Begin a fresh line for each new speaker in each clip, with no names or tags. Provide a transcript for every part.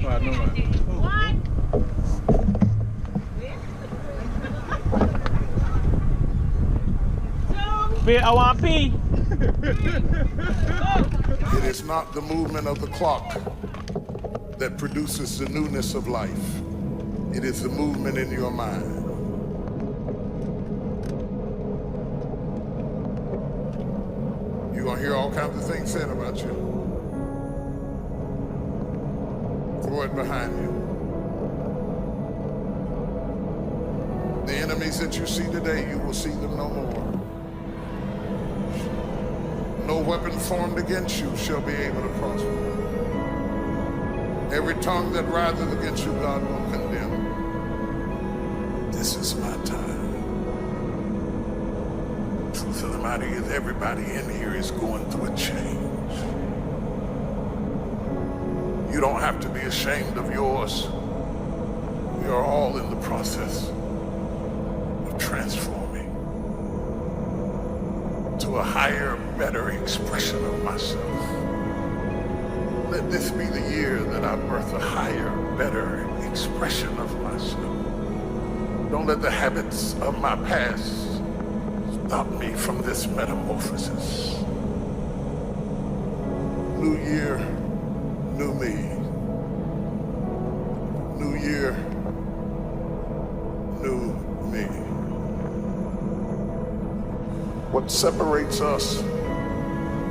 I want pee.
It is not the movement of the clock that produces the newness of life. It is the movement in your mind. You're gonna hear all kinds of things said about you. Throw it behind you. The enemies that you see today, you will see them no more. No weapon formed against you shall be able to prosper. Every tongue that rises against you, God will condemn. This is my time. Truth of the matter is, everybody in here is going through a change. You don't have to be ashamed of yours. We are all in the process of transforming to a higher, better expression of myself. Let this be the year that I birth a higher, better expression of myself. Don't let the habits of my past stop me from this metamorphosis. New year, new me. New year, new me. What separates us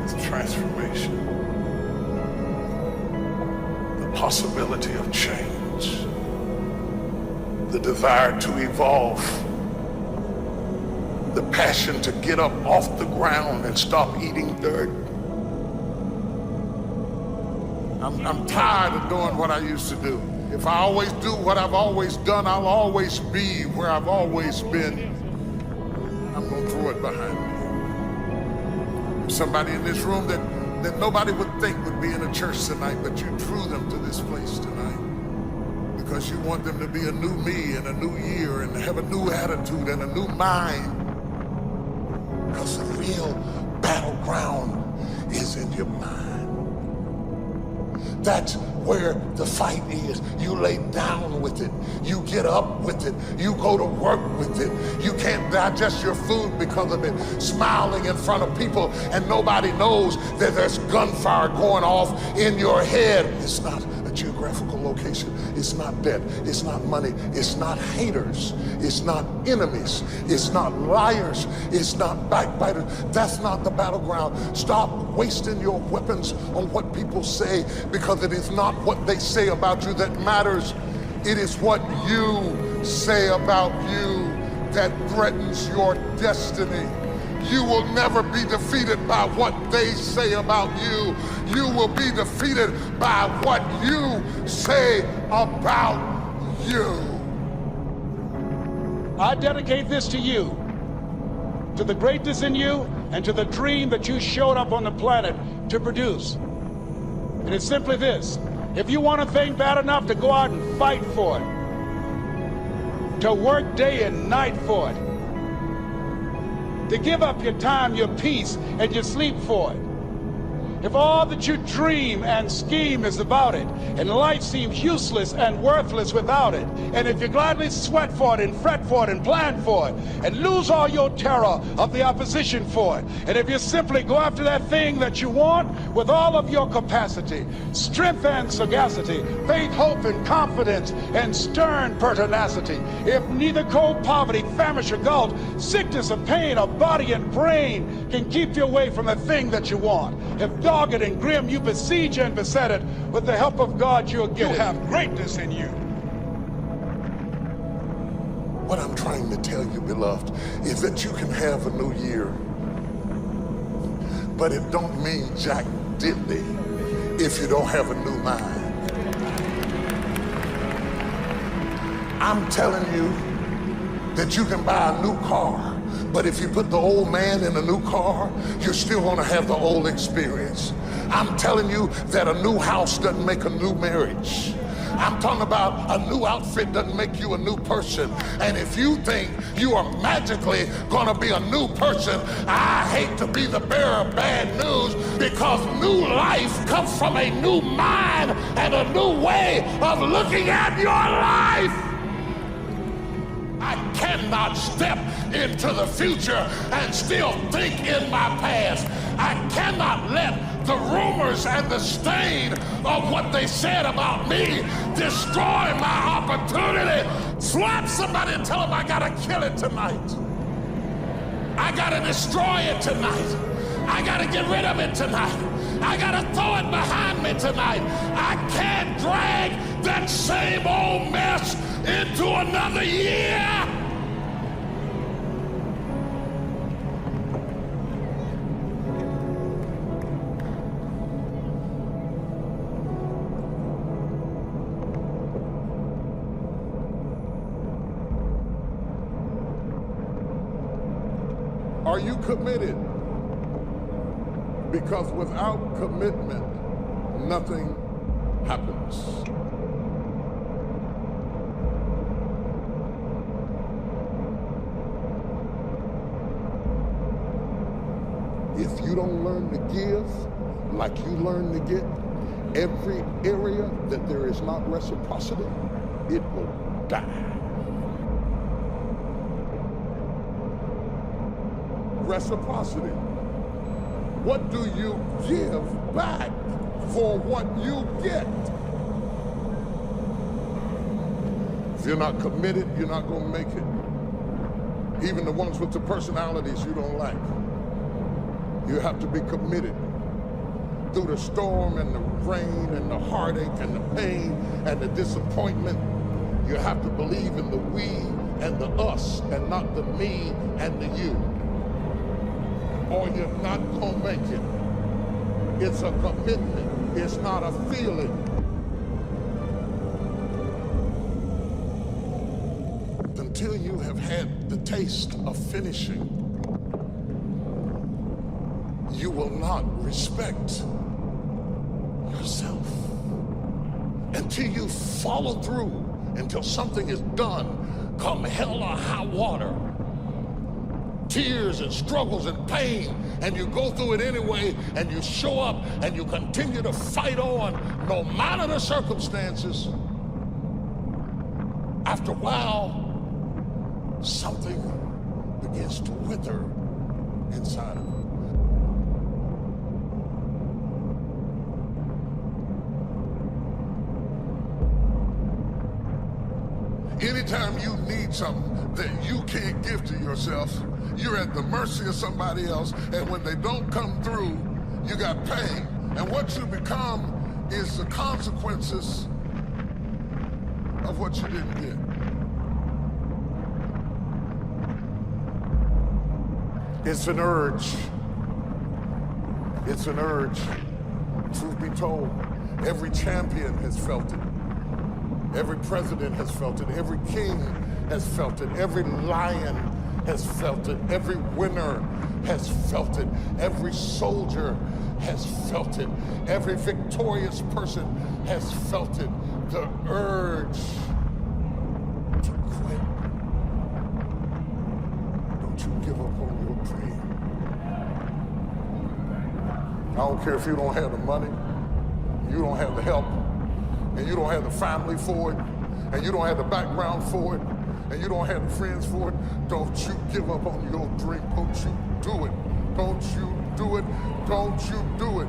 is transformation. The possibility of change. The desire to evolve. The passion to get up off the ground and stop eating dirt. I'm tired of doing what I used to do. If I always do what I've always done, I'll always be where I've always been. I'm gonna throw it behind me. There's somebody in this room that nobody would think would be in a church tonight, but you drew them to this place tonight because you want them to be a new me and a new year and have a new attitude and a new mind. Because the real battleground is in your mind. That's where the fight is. You lay down with it. You get up with it. You go to work with it. You can't digest your food because of it. Smiling in front of people and nobody knows that there's gunfire going off in your head. It's not a geographical location. It's not debt. It's not money. It's not haters. It's not enemies. It's not liars. It's not backbiters. That's not the battleground. Stop wasting your weapons on what people say, because it is not what they say about you that matters. It is what you say about you that threatens your destiny. You will never be defeated by what they say about you. You will be defeated by what you say about you.
I dedicate this to you, to the greatness in you, and to the dream that you showed up on the planet to produce. And it's simply this: if you want a thing bad enough to go out and fight for it, to work day and night for it, to give up your time, your peace, and your sleep for it, if all that you dream and scheme is about it, and life seems useless and worthless without it, and if you gladly sweat for it and fret for it and plan for it, and lose all your terror of the opposition for it, and if you simply go after that thing that you want with all of your capacity, strength and sagacity, faith, hope, and confidence, and stern pertinacity, if neither cold poverty, famish, or gulf, sickness or pain, or body and brain can keep you away from the thing that you want, if dogged and grim you besiege and beset it, with the help of God you'll get it. You have greatness in you.
What I'm trying to tell you, beloved, is that you can have a new year, but it don't mean jack diddly if you don't have a new mind. I'm telling you that you can buy a new car, but if you put the old man in a new car, you're still gonna have the old experience. I'm telling you that a new house doesn't make a new marriage. I'm talking about a new outfit doesn't make you a new person. And if you think you are magically gonna be a new person, I hate to be the bearer of bad news, because new life comes from a new mind and a new way of looking at your life. I cannot step into the future and still think in my past. I cannot let the rumors and the stain of what they said about me destroy my opportunity. Slap somebody and tell them I gotta kill it tonight. I gotta destroy it tonight. I gotta get rid of it tonight. I gotta throw it behind me tonight. I can't drag that same old mess into another year.
Are you committed? Because without commitment, nothing happens. If you don't learn to give like you learn to get, every area that there is not reciprocity, it will die. Reciprocity. What do you give back for what you get? If you're not committed, you're not going to make it. Even the ones with the personalities you don't like. You have to be committed. Through the storm and the rain and the heartache and the pain and the disappointment, you have to believe in the we and the us and not the me and the you. Or you're not gonna make it. It's a commitment. It's not a feeling. Until you have had the taste of finishing, you will not respect yourself. Until you follow through, until something is done, come hell or high water, tears and struggles and pain, and you go through it anyway, and you show up and you continue to fight on no matter the circumstances. After a while, something begins to wither inside of you. Anytime you need something that you can't give to yourself, you're at the mercy of somebody else, and when they don't come through, you got pain. And what you become is the consequences of what you didn't get. It's an urge. It's an urge. Truth be told, every champion has felt it. Every president has felt it. Every king has felt it. Every lion has felt it. Every winner has felt it. Every soldier has felt it. Every victorious person has felt it. The urge to quit. Don't you give up on your dream. I don't care if you don't have the money, you don't have the help, and you don't have the family for it, and you don't have the background for it, and you don't have the friends for it. Don't you give up on your dream. Don't you do it. Don't you do it. Don't you do it.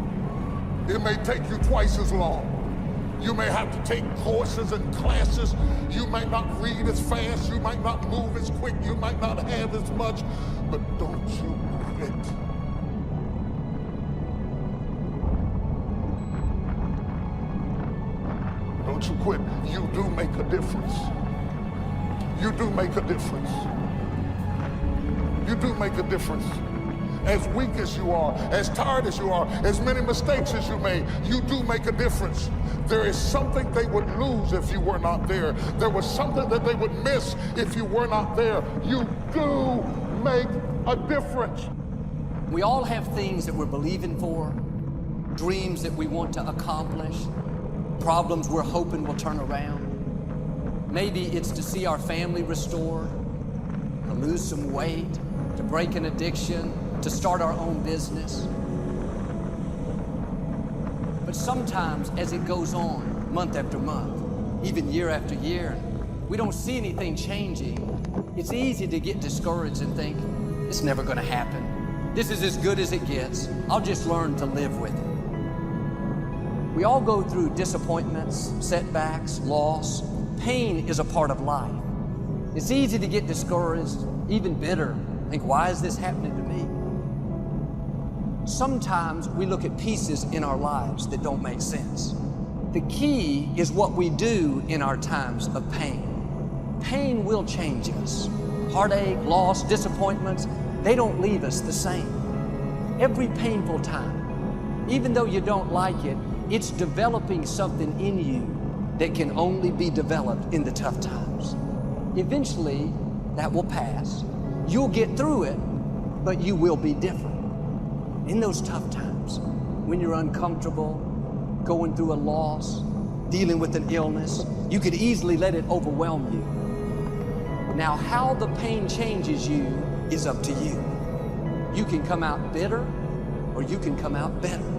It may take you twice as long. You may have to take courses and classes. You might not read as fast. You might not move as quick. You might not have as much. But don't you quit. Don't you quit. You do make a difference. You do make a difference. You do make a difference. As weak as you are, as tired as you are, as many mistakes as you made, you do make a difference. There is something they would lose if you were not there. There was something that they would miss if you were not there. You do make a difference.
We all have things that we're believing for, dreams that we want to accomplish, problems we're hoping will turn around. Maybe it's to see our family restored, to lose some weight, to break an addiction, to start our own business. But sometimes as it goes on, month after month, even year after year, we don't see anything changing. It's easy to get discouraged and think, it's never gonna happen. This is as good as it gets. I'll just learn to live with it. We all go through disappointments, setbacks, loss. Pain is a part of life. It's easy to get discouraged, even bitter. Think, why is this happening to me? Sometimes we look at pieces in our lives that don't make sense. The key is what we do in our times of pain. Pain will change us. Heartache, loss, disappointments, they don't leave us the same. Every painful time, even though you don't like it, it's developing something in you that can only be developed in the tough times. Eventually, that will pass. You'll get through it, but you will be different. In those tough times, when you're uncomfortable, going through a loss, dealing with an illness, you could easily let it overwhelm you. Now, how the pain changes you is up to you. You can come out bitter, or you can come out better.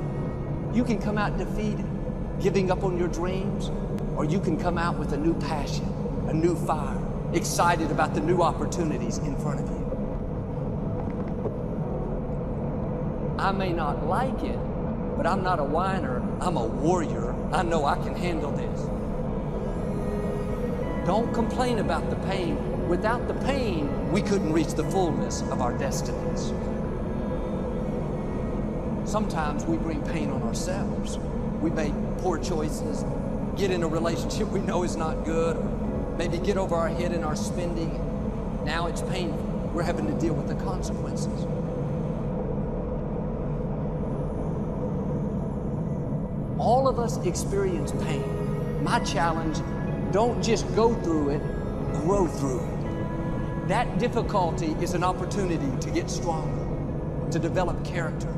You can come out defeated, giving up on your dreams, or you can come out with a new passion, a new fire, excited about the new opportunities in front of you. I may not like it, but I'm not a whiner, I'm a warrior. I know I can handle this. Don't complain about the pain. Without the pain, we couldn't reach the fullness of our destinies. Sometimes we bring pain on ourselves. We make poor choices, get in a relationship we know is not good, or maybe get over our head in our spending. Now it's painful. We're having to deal with the consequences. All of us experience pain. My challenge, don't just go through it, grow through it. That difficulty is an opportunity to get stronger, to develop character,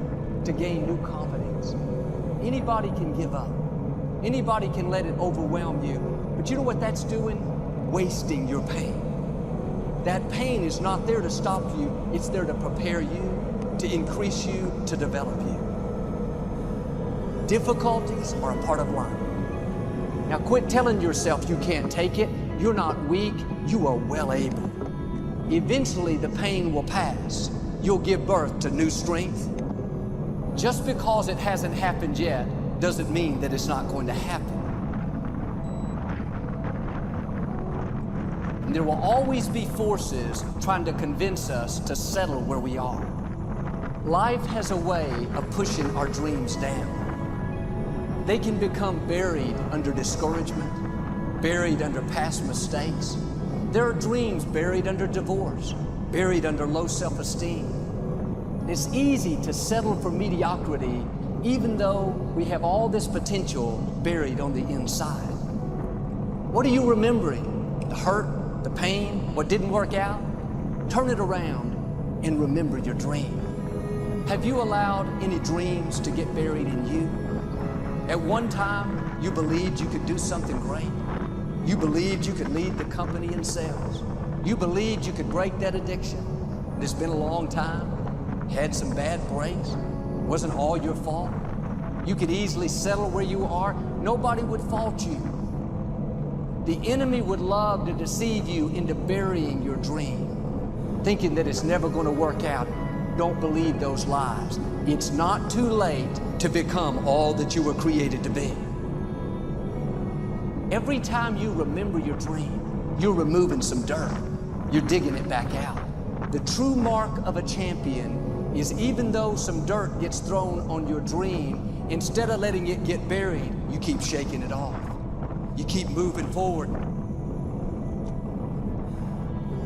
to gain new confidence. Anybody can give up. Anybody can let it overwhelm you. But you know what that's doing? Wasting your pain. That pain is not there to stop you. It's there to prepare you, to increase you, to develop you. Difficulties are a part of life. Now quit telling yourself you can't take it. You're not weak. You are well able. Eventually the pain will pass. You'll give birth to new strength. Just because it hasn't happened yet doesn't mean that it's not going to happen. And there will always be forces trying to convince us to settle where we are. Life has a way of pushing our dreams down. They can become buried under discouragement, buried under past mistakes. There are dreams buried under divorce, buried under low self-esteem. It's easy to settle for mediocrity even though we have all this potential buried on the inside. What are you remembering? The hurt, the pain, what didn't work out? Turn it around and remember your dream. Have you allowed any dreams to get buried in you? At one time, you believed you could do something great. You believed you could lead the company in sales. You believed you could break that addiction. It's been a long time. Had some bad breaks. Wasn't all your fault. You could easily settle where you are. Nobody would fault you. The enemy would love to deceive you into burying your dream, thinking that it's never going to work out. Don't believe those lies. It's not too late to become all that you were created to be. Every time you remember your dream, you're removing some dirt. You're digging it back out. The true mark of a champion is even though some dirt gets thrown on your dream, instead of letting it get buried, you keep shaking it off. You keep moving forward.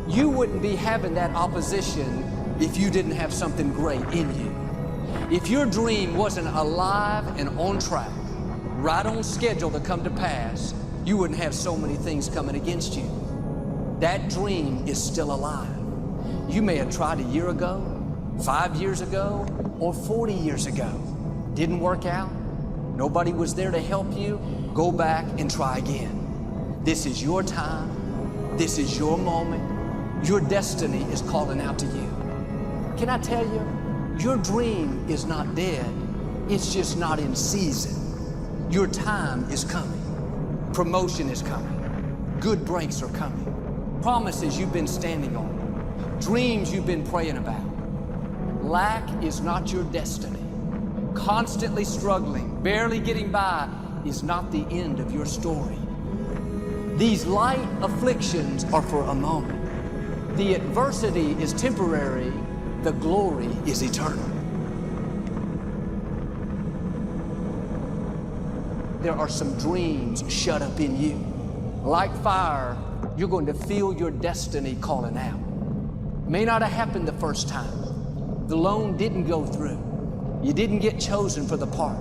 You wouldn't be having that opposition if you didn't have something great in you. If your dream wasn't alive and on track, right on schedule to come to pass, you wouldn't have so many things coming against you. That dream is still alive. You may have tried a year ago, 5 years ago, or 40 years ago. Didn't work out. Nobody was there to help you. go back and try again. This is your time. This is your moment. Your destiny is calling out to you. Can I tell you, your dream is not dead. It's just not in season. Your time is coming. Promotion is coming. Good breaks are coming. Promises you've been standing on. Dreams you've been praying about. Lack is not your destiny. Constantly struggling, barely getting by is not the end of your story. These light afflictions are for a moment. The adversity is temporary. The glory is eternal. There are some dreams shut up in you. Like fire, you're going to feel your destiny calling out. May not have happened the first time. The loan didn't go through. You didn't get chosen for the part.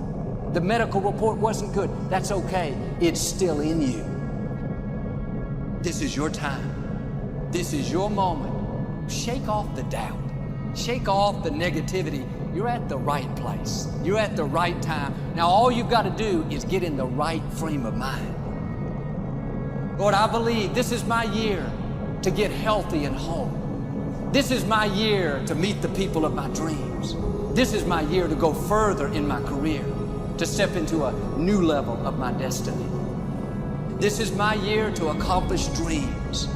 The medical report wasn't good. That's okay. It's still in you. This is your time. This is your moment. Shake off the doubt. Shake off the negativity. You're at the right place. You're at the right time. Now all you've got to do is get in the right frame of mind. Lord, I believe this is my year to get healthy and whole. This is my year to meet the people of my dreams. This is my year to go further in my career, to step into a new level of my destiny. This is my year to accomplish dreams,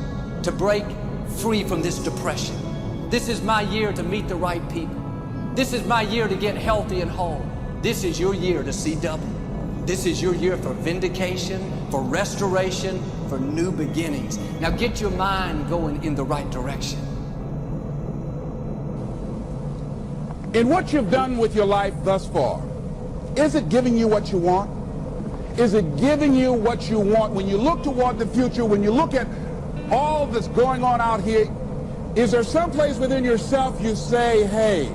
to break free from this depression. This is my year to meet the right people. This is my year to get healthy and whole. This is your year to see double. This is your year for vindication, for restoration, for new beginnings. Now get your mind going in the right direction.
In what you've done with your life thus far, is it giving you what you want? Is it giving you what you want? When you look toward the future, when you look at all that's going on out here, is there some place within yourself you say, hey,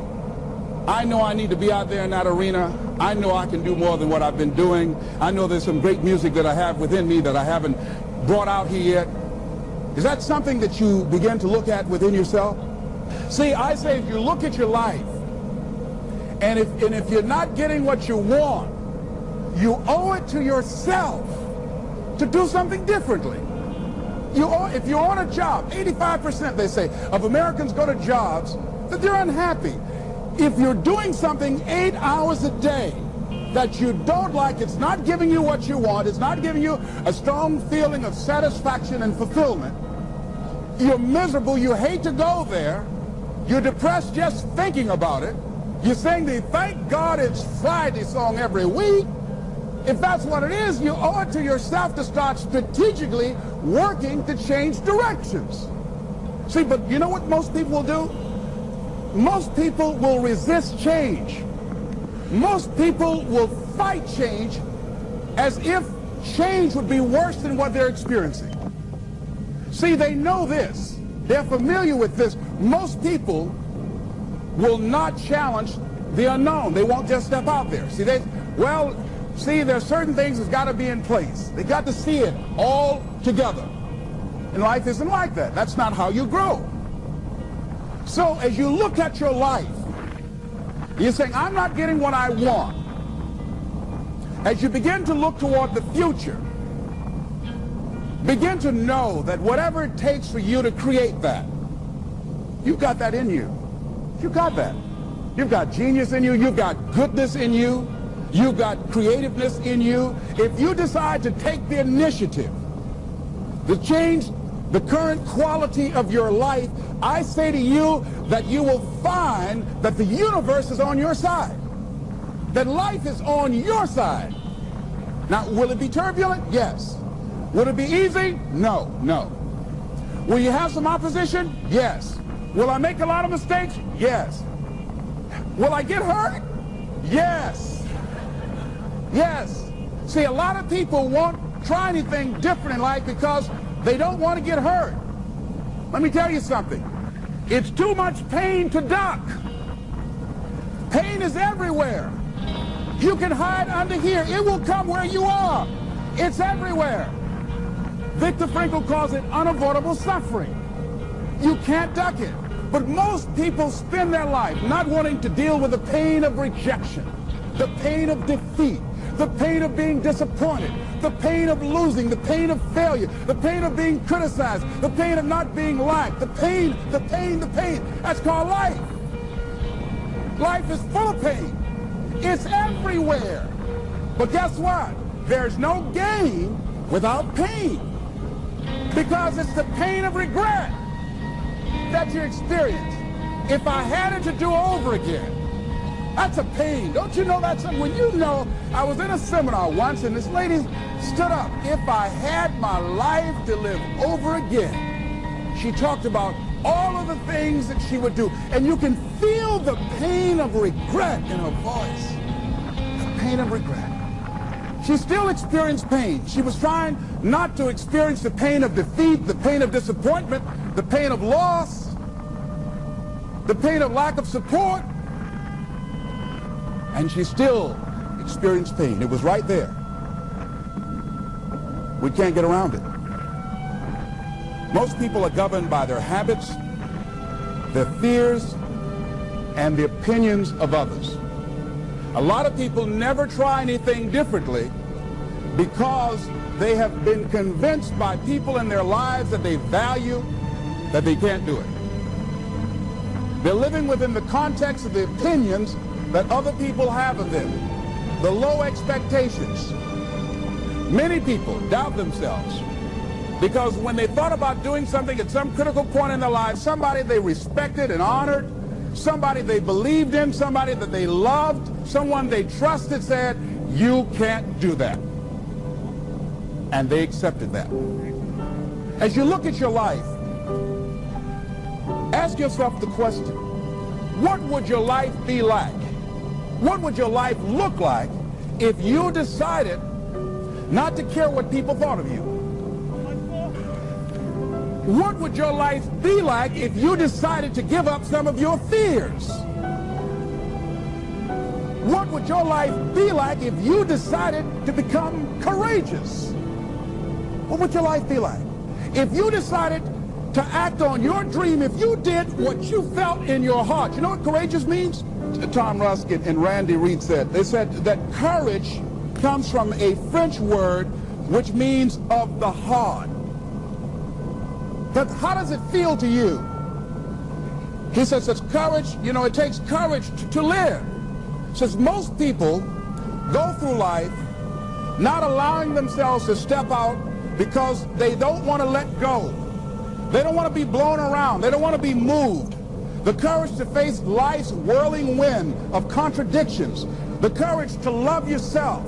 I know I need to be out there in that arena. I know I can do more than what I've been doing. I know there's some great music that I have within me that I haven't brought out here yet. Is that something that you begin to look at within yourself? See, I say if you look at your life, and if you're not getting what you want, you owe it to yourself to do something differently. If you're on a job, 85%, they say, of Americans go to jobs that they're unhappy. If you're doing something 8 hours a day that you don't like, it's not giving you what you want, it's not giving you a strong feeling of satisfaction and fulfillment, you're miserable, you hate to go there, you're depressed just thinking about it, you sing the "Thank God It's Friday" song every week. If that's what it is, you owe it to yourself to start strategically working to change directions. See, but you know what most people will do? Most people will resist change. Most people will fight change as if change would be worse than what they're experiencing. See, they know this. They're familiar with this. Most people will not challenge the unknown. They won't just step out there. See, there's certain things that's got to be in place. They got to see it all together. And life isn't like that. That's not how you grow. So as you look at your life, you're saying, I'm not getting what I want. As you begin to look toward the future, begin to know that whatever it takes for you to create that, you've got that in you. You've got that. You've got genius in you. You've got goodness in you. You've got creativeness in you. If you decide to take the initiative to change the current quality of your life, I say to you that you will find that the universe is on your side, that life is on your side. Now, will it be turbulent? Yes. Will it be easy? No, no. Will you have some opposition? Yes. Will I make a lot of mistakes? Yes. Will I get hurt? Yes. Yes. See, a lot of people won't try anything different in life because they don't want to get hurt. Let me tell you something. It's too much pain to duck. Pain is everywhere. You can hide under here. It will come where you are. It's everywhere. Viktor Frankl calls it unavoidable suffering. You can't duck it. But most people spend their life not wanting to deal with the pain of rejection, the pain of defeat, the pain of being disappointed,
the pain of losing, the pain of failure, the pain of being criticized, the pain of not being liked, the pain. That's called life. Life is full of pain. It's everywhere. But guess what? There's no gain without pain. Because it's the pain of regret that you experience. If I had it to do over again, that's a pain. Don't you know that's something? When you know, I was in a seminar once and this lady stood up. If I had my life to live over again, she talked about all of the things that she would do. And you can feel the pain of regret in her voice. The pain of regret. She still experienced pain. She was trying not to experience the pain of defeat, the pain of disappointment, the pain of loss, the pain of lack of support. And she still experienced pain. It was right there. We can't get around it. Most people are governed by their habits, their fears, and the opinions of others. A lot of people never try anything differently because they have been convinced by people in their lives that they value that they can't do it. They're living within the context of the opinions that other people have of them, the low expectations. Many people doubt themselves because when they thought about doing something at some critical point in their lives, somebody they respected and honored, somebody they believed in, somebody that they loved, someone they trusted said, "You can't do that." And they accepted that. As you look at your life, ask yourself the question, what would your life be like? What would your life look like if you decided not to care what people thought of you? What would your life be like if you decided to give up some of your fears? What would your life be like if you decided to become courageous? What would your life be like? If you decided to act on your dream, if you did what you felt in your heart. You know what courageous means? Tom Ruskin and Randy Reed said. They said that courage comes from a French word which means of the heart. But how does it feel to you? He says it's courage, you know, it takes courage to live. Says most people go through life not allowing themselves to step out because they don't want to let go. They don't want to be blown around. They don't want to be moved. The courage to face life's whirling wind of contradictions. The courage to love yourself.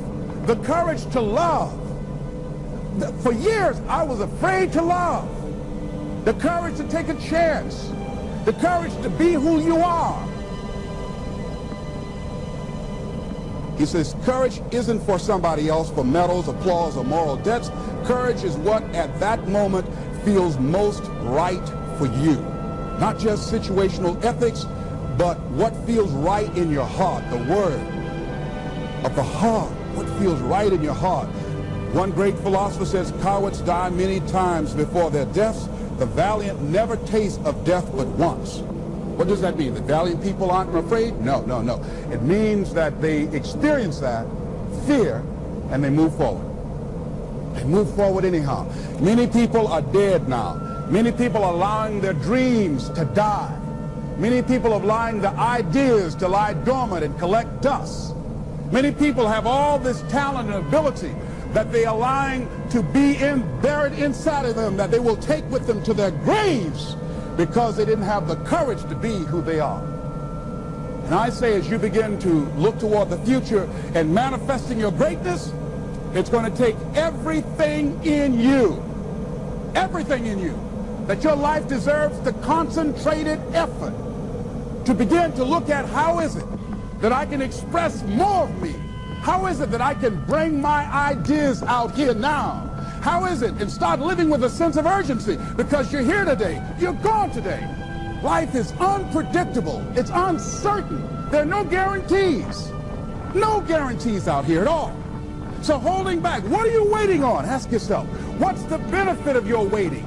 The courage to love. For years, I was afraid to love. The courage to take a chance. The courage to be who you are. He says, courage isn't for somebody else, for medals, applause, or moral debts. Courage is what at that moment feels most right for you. Not just situational ethics, but what feels right in your heart, the word of the heart, what feels right in your heart. One great philosopher says, cowards die many times before their deaths. The valiant never taste of death but once. What does that mean? The valiant people aren't afraid? No, no, no. It means that they experience that fear and they move forward. They move forward anyhow. Many people are dead now. Many people are allowing their dreams to die. Many people are allowing the ideas to lie dormant and collect dust. Many people have all this talent and ability that they are allowing to be buried inside of them, that they will take with them to their graves because they didn't have the courage to be who they are. And I say, as you begin to look toward the future and manifesting your greatness, it's going to take everything in you, that your life deserves the concentrated effort to begin to look at how is it that I can express more of me? How is it that I can bring my ideas out here now? How is it? And start living with a sense of urgency, because you're here today, you're gone today. Life is unpredictable. It's uncertain. There are no guarantees. No guarantees out here at all. So holding back, what are you waiting on? Ask yourself, what's the benefit of your waiting?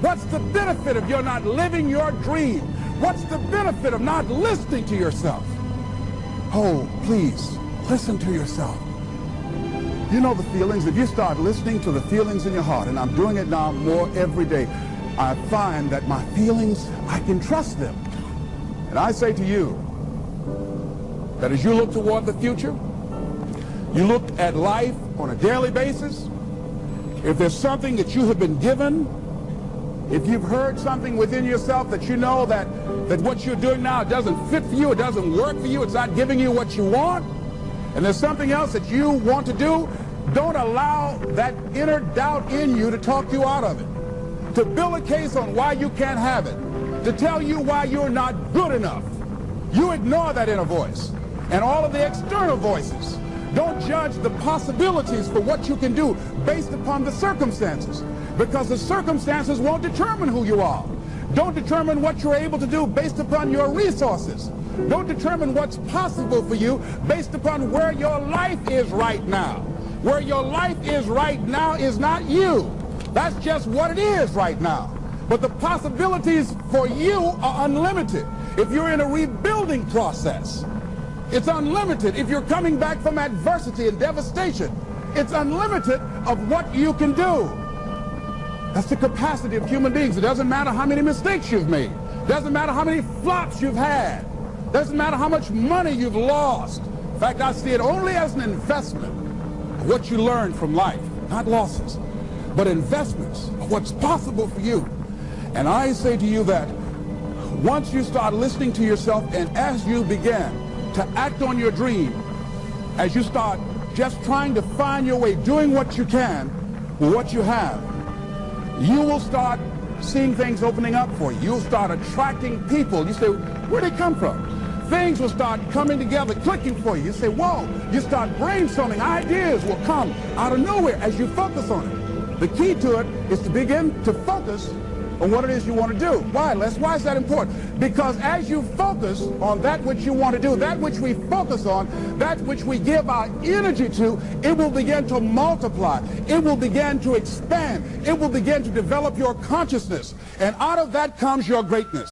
What's the benefit of your not living your dream? What's the benefit of not listening to yourself? Oh, please, listen to yourself. You know the feelings. If you start listening to the feelings in your heart, and I'm doing it now more every day, I find that my feelings, I can trust them. And I say to you that as you look toward the future, you look at life on a daily basis, if there's something that you have been given, if you've heard something within yourself that you know that what you're doing now doesn't fit for you, it doesn't work for you, it's not giving you what you want, and there's something else that you want to do, don't allow that inner doubt in you to talk you out of it, to build a case on why you can't have it, to tell you why you're not good enough. You ignore that inner voice and all of the external voices. Don't judge the possibilities for what you can do based upon the circumstances, because the circumstances won't determine who you are. Don't determine what you're able to do based upon your resources. Don't determine what's possible for you based upon where your life is right now. Where your life is right now is not you. That's just what it is right now. But the possibilities for you are unlimited. If you're in a rebuilding process, it's unlimited. If you're coming back from adversity and devastation, it's unlimited of what you can do. That's the capacity of human beings. It doesn't matter how many mistakes you've made. It doesn't matter how many flops you've had. It doesn't matter how much money you've lost. In fact, I see it only as an investment of what you learn from life, not losses, but investments of what's possible for you. And I say to you that once you start listening to yourself, and as you begin to act on your dream, as you start just trying to find your way, doing what you can with what you have, you will start seeing things opening up for you. You'll start attracting people. You say, where'd they come from? Things will start coming together, clicking for you. You say, whoa. You start brainstorming. Ideas will come out of nowhere as you focus on it. The key to it is to begin to focus on what it is you want to do. Why, Les? Why is that important? Because as you focus on that which you want to do, that which we focus on, that which we give our energy to, it will begin to multiply. It will begin to expand. It will begin to develop your consciousness. And out of that comes your greatness.